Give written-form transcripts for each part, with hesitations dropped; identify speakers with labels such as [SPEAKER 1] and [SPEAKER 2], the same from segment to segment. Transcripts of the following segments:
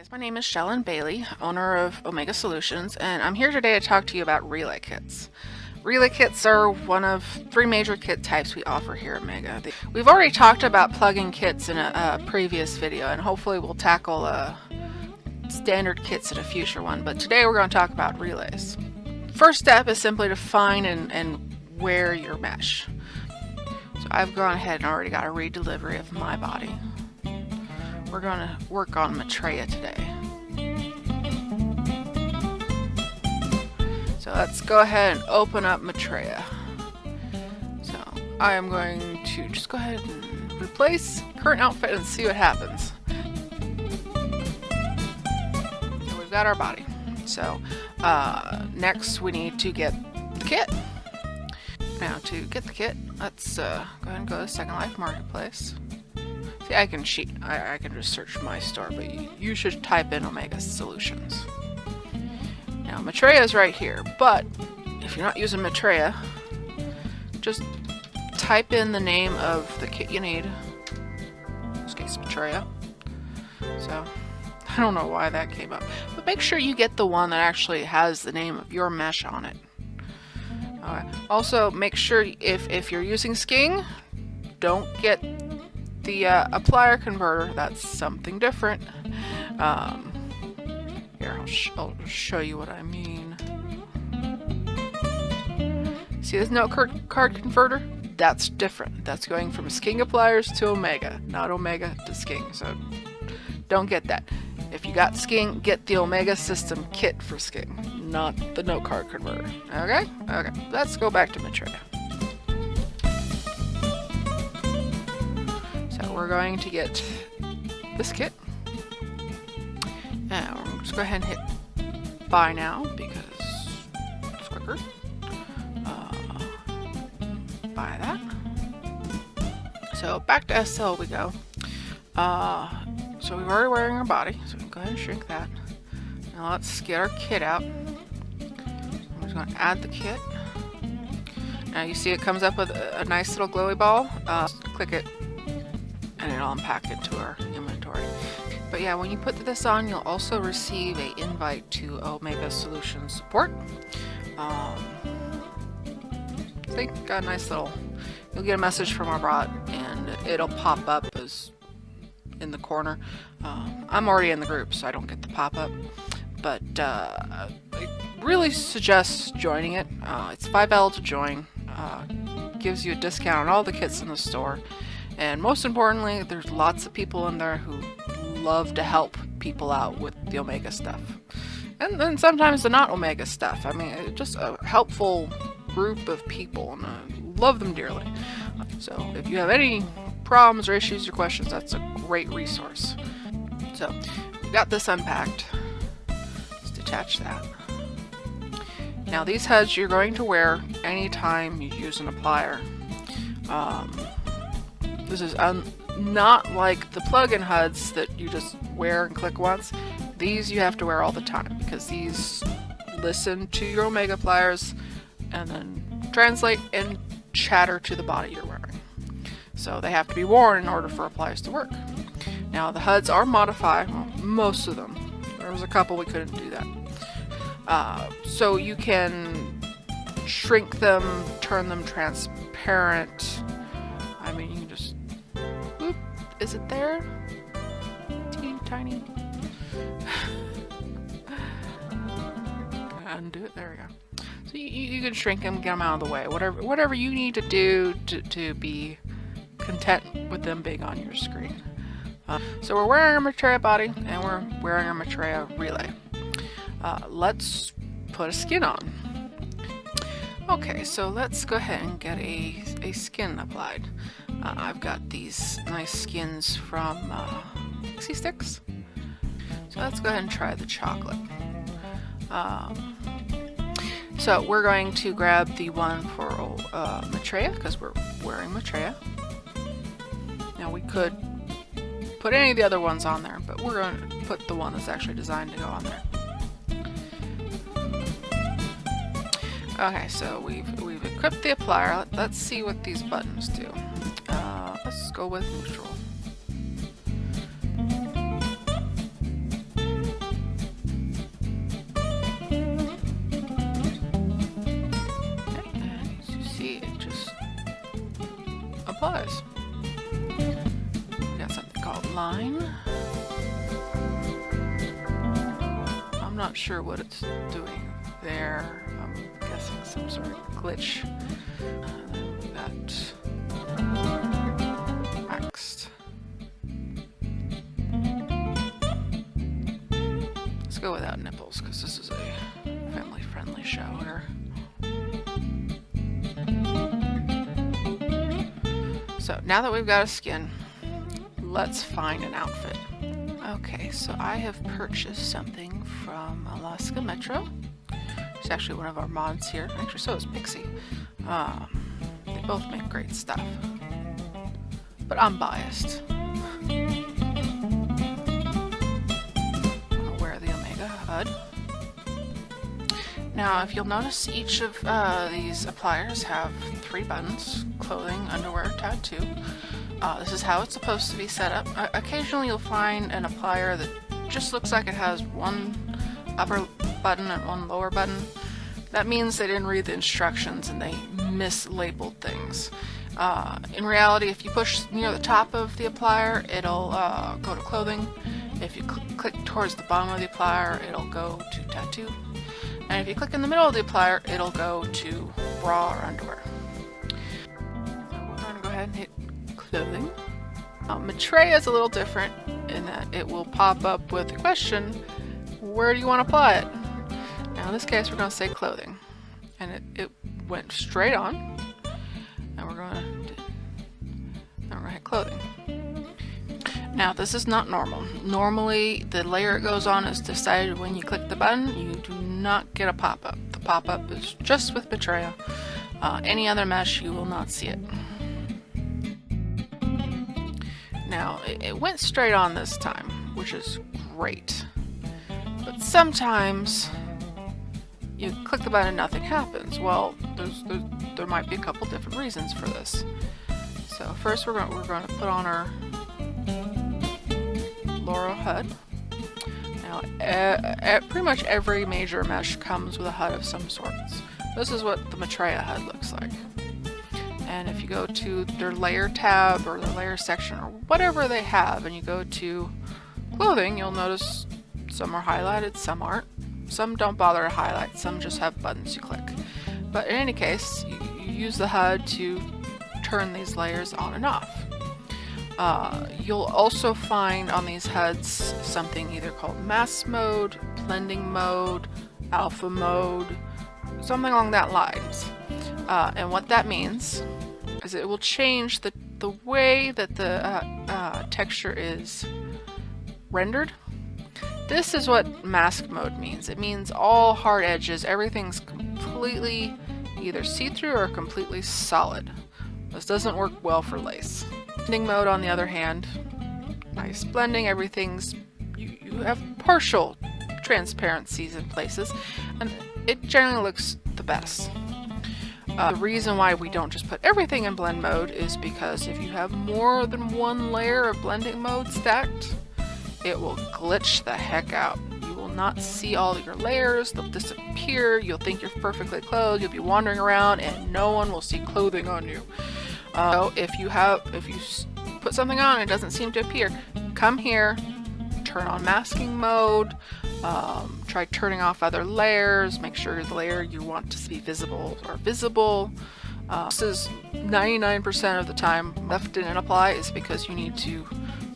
[SPEAKER 1] Guys, my name is Shellen Bailey, owner of Omega Solutions, and I'm here today to talk to you about relay kits. Relay kits are one of 3 major kit types we offer here at Omega. We've already talked about plug-in kits in a previous video, and hopefully we'll tackle standard kits in a future one, but today we're going to talk about relays. First step is simply to find and wear your mesh. So I've gone ahead and already got a redelivery of my body. We're going to work on Maitreya today. So let's go ahead and open up Maitreya. So I am going to just go ahead and replace current outfit and see what happens. So we've got our body. So next we need to get the kit. Now to get the kit, let's go ahead and go to Second Life Marketplace. See, I can cheat. I can just search my store, but you should type in Omega Solutions. Now, Maitreya is right here, but if you're not using Maitreya, just type in the name of the kit you need. In this case, Maitreya. So, I don't know why that came up, but make sure you get the one that actually has the name of your mesh on it. Also, make sure if you're using skiing, don't get the applier converter. That's something different. Here, I'll show you what I mean. See this note card converter? That's different. That's going from skiing appliers to Omega, not Omega to skiing. So don't get that. If you got skiing, get the Omega system kit for skiing, not the note card converter. Okay? Okay. Let's go back to Maitreya. So we're going to get this kit. And we'll just go ahead and hit buy now because it's quicker. Buy that. So back to SL we go. So we've already wearing our body, so we can go ahead and shrink that. Now let's get our kit out. I'm just going to add the kit. Now you see it comes up with a nice little glowy ball. Click it and it'll unpack into our inventory. But yeah, when you put this on, you'll also receive an invite to Omega Solutions support. So you got a nice little, you'll get a message from our bot and it'll pop up as in the corner. I'm already in the group, so I don't get the pop-up, but I really suggest joining it. It's $5 to join. Gives you a discount on all the kits in the store, and most importantly, there's lots of people in there who love to help people out with the Omega stuff, and then sometimes the not Omega stuff. I mean, it's just a helpful group of people, and I love them dearly. So if you have any problems or issues or questions, that's a great resource. So we got this unpacked. Let's detach that. Now these HUDs you're going to wear anytime you use an applier. This is not like the plug-in HUDs that you just wear and click once. These you have to wear all the time because these listen to your Omega pliers and then translate and chatter to the body you're wearing. So they have to be worn in order for appliers to work. Now the HUDs are modified, well, most of them. There was a couple we couldn't do that. So you can shrink them, turn them transparent. I mean, you can just, whoop, is it there? Teeny tiny. Undo it, there we go. So you can shrink them, get them out of the way. Whatever you need to do to be content with them being on your screen. So we're wearing our Maitreya body and we're wearing our Maitreya relay. Let's put a skin on. Okay, so let's go ahead and get a skin applied. I've got these nice skins from Pixie Sticks. So let's go ahead and try the chocolate. So we're going to grab the one for Maitreya because we're wearing Maitreya. Now we could put any of the other ones on there, but we're going to put the one that's actually designed to go on there. Okay, so we've equipped the applier. Let's see what these buttons do. Let's go with neutral. applies. We got something called line. I'm not sure what it's doing there. I'm guessing some sort of glitch. And then we got next. Let's go without nipples because this is a family-friendly show here. So now that we've got a skin, let's find an outfit. Okay, so I have purchased something from Alaska Metro. It's actually one of our mods here. Actually, so is Pixie. They both make great stuff. But I'm biased. I'll wear the Omega HUD. Now, if you'll notice, each of these appliers have 3 buttons: clothing, underwear, tattoo. This is how it's supposed to be set up. Occasionally you'll find an applier that just looks like it has one upper button and one lower button. That means they didn't read the instructions and they mislabeled things. In reality, if you push near the top of the applier, it'll go to clothing. If you click towards the bottom of the applier, it'll go to tattoo. And if you click in the middle of the applier, it'll go to bra or underwear. So we're going to go ahead and hit clothing. Maitreya is a little different in that it will pop up with the question, where do you want to apply it? Now in this case we're going to say clothing, and it went straight on, and we're going to hit clothing. Now this is not normal. Normally the layer it goes on is decided when you click the button. You do not get a pop-up. The pop-up is just with Maitreya. Any other mesh you will not see it. Now, it went straight on this time, which is great. But sometimes you click the button and nothing happens. Well, there might be a couple different reasons for this. So first we're going to put on our Laura HUD. Now, pretty much every major mesh comes with a HUD of some sorts. This is what the Maitreya HUD looks like. And if you go to their layer tab or their layer section or whatever they have, and you go to clothing, you'll notice some are highlighted, some aren't. Some don't bother to highlight, some just have buttons you click. But in any case, you use the HUD to turn these layers on and off. You'll also find on these HUDs something either called mask mode, blending mode, alpha mode, something along that lines. And what that means is it will change the way that the texture is rendered. This is what mask mode means. It means all hard edges, everything's completely either see-through or completely solid. This doesn't work well for lace. Blending mode, on the other hand, nice blending, everything's, you have partial transparencies in places, and it generally looks the best. The reason why we don't just put everything in blend mode is because if you have more than one layer of blending mode stacked, it will glitch the heck out. You will not see all of your layers, they'll disappear, you'll think you're perfectly clothed, you'll be wandering around and no one will see clothing on you. So if you put something on and it doesn't seem to appear, come here, turn on masking mode, try turning off other layers, make sure the layer you want to be visible are visible. This is 99% of the time left in an apply is because you need to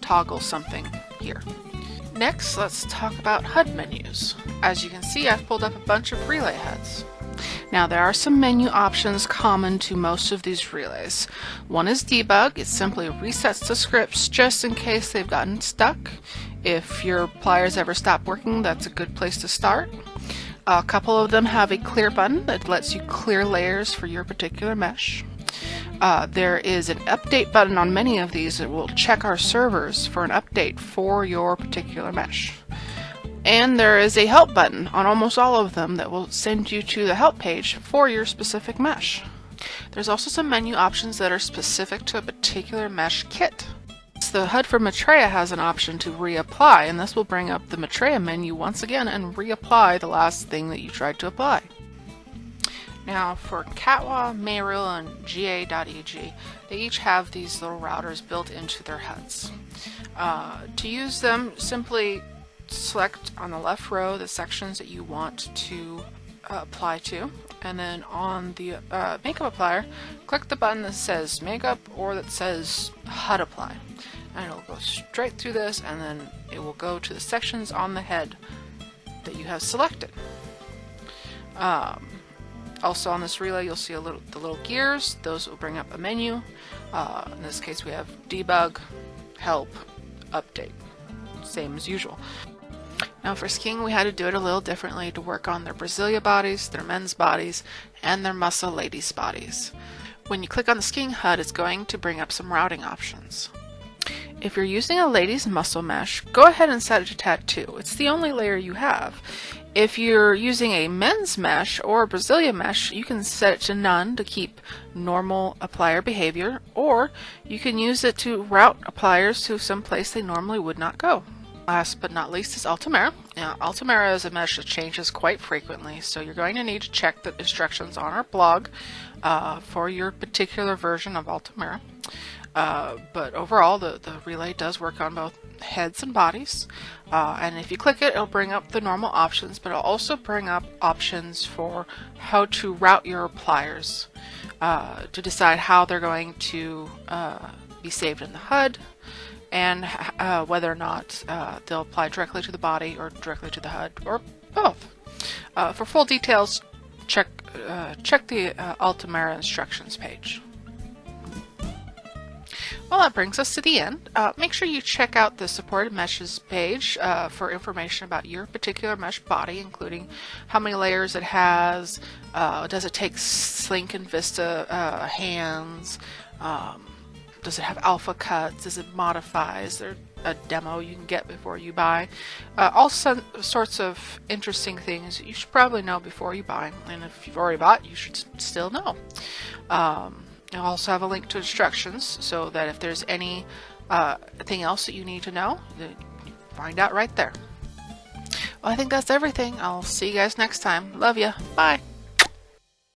[SPEAKER 1] toggle something here. Next, let's talk about HUD menus. As you can see, I've pulled up a bunch of relay HUDs. Now, there are some menu options common to most of these relays. One is debug. It simply resets the scripts just in case they've gotten stuck. If your pliers ever stop working, that's a good place to start. A couple of them have a clear button that lets you clear layers for your particular mesh. There is an update button on many of these that will check our servers for an update for your particular mesh. And there is a help button on almost all of them that will send you to the help page for your specific mesh. There's also some menu options that are specific to a particular mesh kit. The HUD for Maitreya has an option to reapply, and this will bring up the Maitreya menu once again and reapply the last thing that you tried to apply. Now for Catwa, Meru, and ga.eg, they each have these little routers built into their HUDs. To use them, simply select on the left row the sections that you want to apply to, and then on the makeup applier, click the button that says makeup or that says HUD apply, and it'll go straight through this, and then it will go to the sections on the head that you have selected. Also on this relay you'll see the little gears. Those will bring up a menu. In this case we have debug, help, update, same as usual. Now for skiing we had to do it a little differently to work on their Brasilia bodies, their men's bodies, and their muscle ladies bodies. When you click on the skiing HUD, it's going to bring up some routing options. If you're using a ladies muscle mesh, go ahead and set it to tattoo. It's the only layer you have. If you're using a men's mesh or a Brasilia mesh, you can set it to none to keep normal applier behavior, or you can use it to route appliers to some place they normally would not go. Last but not least is Altamira. Now, Altamira is a mesh that changes quite frequently, so you're going to need to check the instructions on our blog for your particular version of Altamira. But overall, the relay does work on both heads and bodies, and if you click it, it'll bring up the normal options, but it'll also bring up options for how to route your appliers to decide how they're going to be saved in the HUD, and whether or not they'll apply directly to the body or directly to the HUD, or both. For full details, check the Altamira instructions page. Well, that brings us to the end. Make sure you check out the supported meshes page for information about your particular mesh body, including how many layers it has, does it take Slink and Vista hands, does it have alpha cuts, does it modify, is there a demo you can get before you buy, all sorts of interesting things you should probably know before you buy, and if you've already bought, you should still know. I'll also have a link to instructions so that if there's anything else that you need to know, find out right there. Well, I think that's everything. I'll see you guys next time. Love ya. Bye.